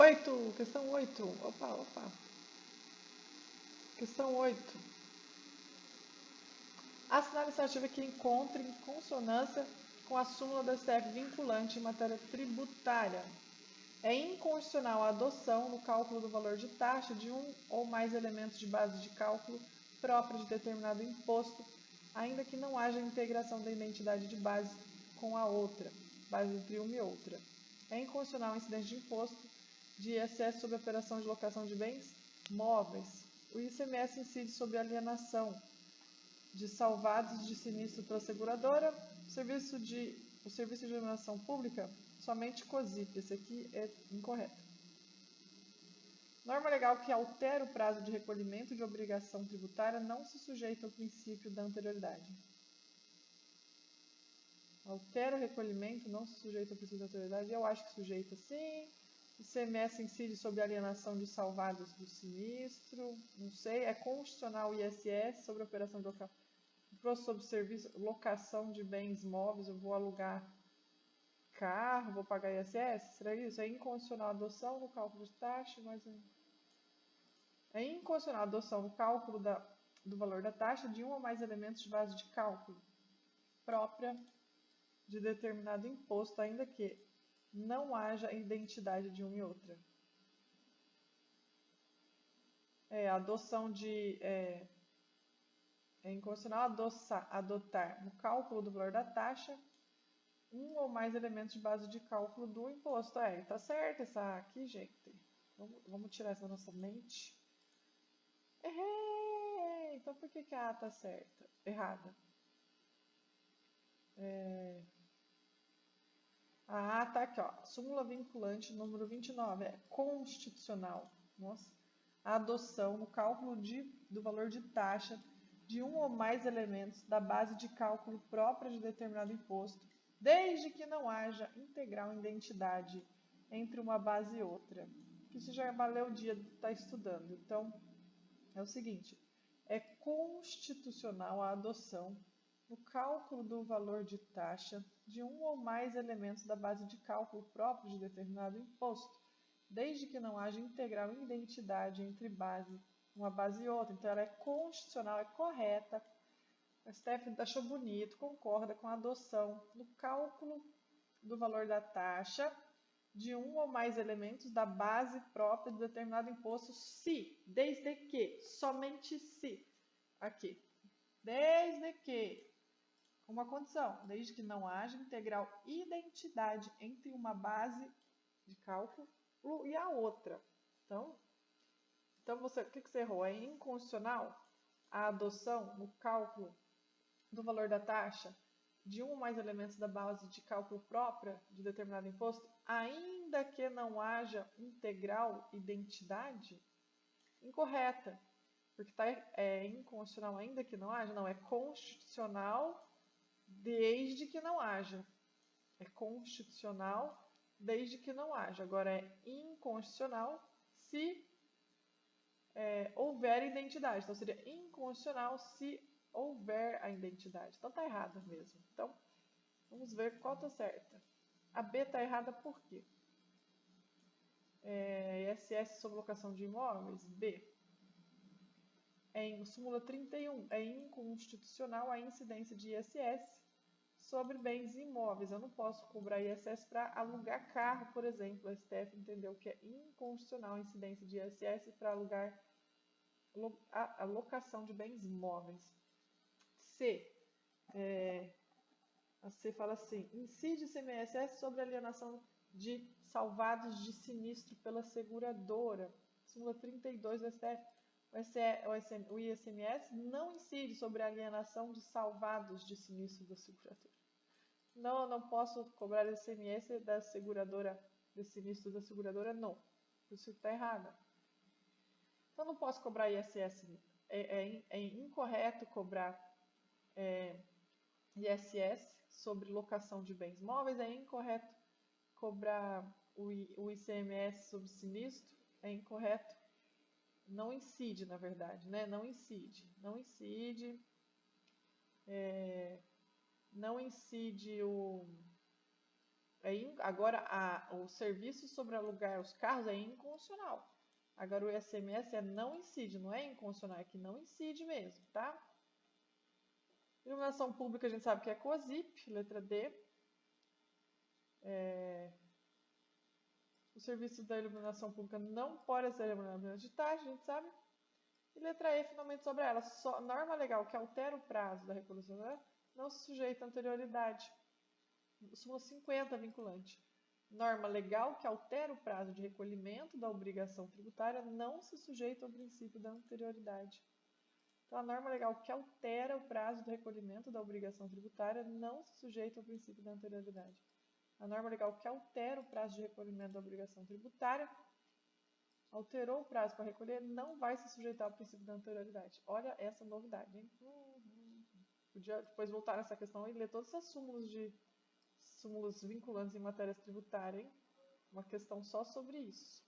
8, questão 8. Opa. Questão 8. Assinale estativa que encontre em consonância com a súmula da STF vinculante em matéria tributária. É inconstitucional a adoção no cálculo do valor de taxa de um ou mais elementos de base de cálculo própria de determinado imposto, ainda que não haja integração da identidade de base com a outra, base entre uma e outra. É inconstitucional o incidente de imposto de ISS sobre a operação de locação de bens móveis. O ICMS incide sobre a alienação de salvados de sinistro pela seguradora. O serviço de iluminação pública, somente COSIP. Esse aqui é incorreto. Norma legal que altera o prazo de recolhimento de obrigação tributária não se sujeita ao princípio da anterioridade. Altera o recolhimento, não se sujeita ao princípio da anterioridade. Eu acho que sujeita sim. O ICMS incide sobre a alienação de salvados do sinistro. Não sei. É constitucional o ISS sobre a operação de local. Sobre serviço, locação de bens móveis, eu vou alugar carro, vou pagar ISS? Será isso? É inconstitucional a adoção no cálculo de taxa, mas é inconstitucional a adoção no cálculo do valor da taxa de um ou mais elementos de base de cálculo própria de determinado imposto, ainda que não haja identidade de uma e outra. A adoção de... É inconstitucional adotar no cálculo do valor da taxa um ou mais elementos de base de cálculo do imposto. Tá certo essa aqui, gente. Vamos tirar essa da nossa mente. Errei! Então por que a A tá certa? Errada. A A tá aqui, ó. Súmula vinculante número 29. É constitucional. Nossa. A adoção no cálculo do valor de taxa de um ou mais elementos da base de cálculo própria de determinado imposto, desde que não haja integral identidade entre uma base e outra. Isso já valeu o dia de estar estudando. Então, é o seguinte, é constitucional a adoção no cálculo do valor de taxa de um ou mais elementos da base de cálculo próprio de determinado imposto, desde que não haja integral identidade entre uma base e outra. Então, ela é constitucional, é correta. A STF achou bonito, concorda com a adoção no cálculo do valor da taxa de um ou mais elementos da base própria de determinado imposto, se, desde que, somente se, aqui, desde que, uma condição, desde que não haja integral identidade entre uma base de cálculo e a outra. Então o que você errou? É inconstitucional a adoção no cálculo do valor da taxa de um ou mais elementos da base de cálculo própria de determinado imposto, ainda que não haja integral identidade? Incorreta, porque é inconstitucional ainda que não haja? Não, é constitucional desde que não haja. É constitucional desde que não haja. Agora é inconstitucional se houver identidade. Então seria inconstitucional se houver a identidade. Então está errada mesmo. Então, vamos ver qual está certa. A B está errada por quê? ISS sobre locação de imóveis? B. Em súmula 31, é inconstitucional a incidência de ISS sobre bens imóveis. Eu não posso cobrar ISS para alugar carro, por exemplo. O STF entendeu que é inconstitucional a incidência de ISS para alugar a locação de bens móveis. C. A C fala assim, incide ICMS sobre alienação de salvados de sinistro pela seguradora. Súmula 32 do STF. O ICMS não incide sobre a alienação de salvados de sinistro da seguradora. Não, eu não posso cobrar ICMS da seguradora, de sinistro da seguradora, não. Isso está errado. Então, não posso cobrar ISS. É incorreto cobrar ISS sobre locação de bens móveis. É incorreto cobrar o ICMS sobre sinistro. É incorreto. Não incide, na verdade, né? Não incide. Não incide. Não incide Agora, o serviço sobre alugar os carros é inconstitucional. Agora, o ICMS não incide, não é inconstitucional, é que não incide mesmo, tá? Iluminação pública, a gente sabe que é COSIP, letra D. O serviço da iluminação pública não pode ser remunerado de taxa, a gente sabe. E letra E, finalmente, sobre ela. Norma legal que altera o prazo da recolhição não se sujeita à anterioridade. Súmula 50, vinculante. Norma legal que altera o prazo de recolhimento da obrigação tributária não se sujeita ao princípio da anterioridade. Então, a norma legal que altera o prazo do recolhimento da obrigação tributária não se sujeita ao princípio da anterioridade. A norma legal que altera o prazo de recolhimento da obrigação tributária alterou o prazo para recolher, não vai se sujeitar ao princípio da anterioridade. Olha essa novidade, hein? Podia depois voltar nessa questão e ler todas as súmulas vinculantes em matérias tributárias, hein? Uma questão só sobre isso.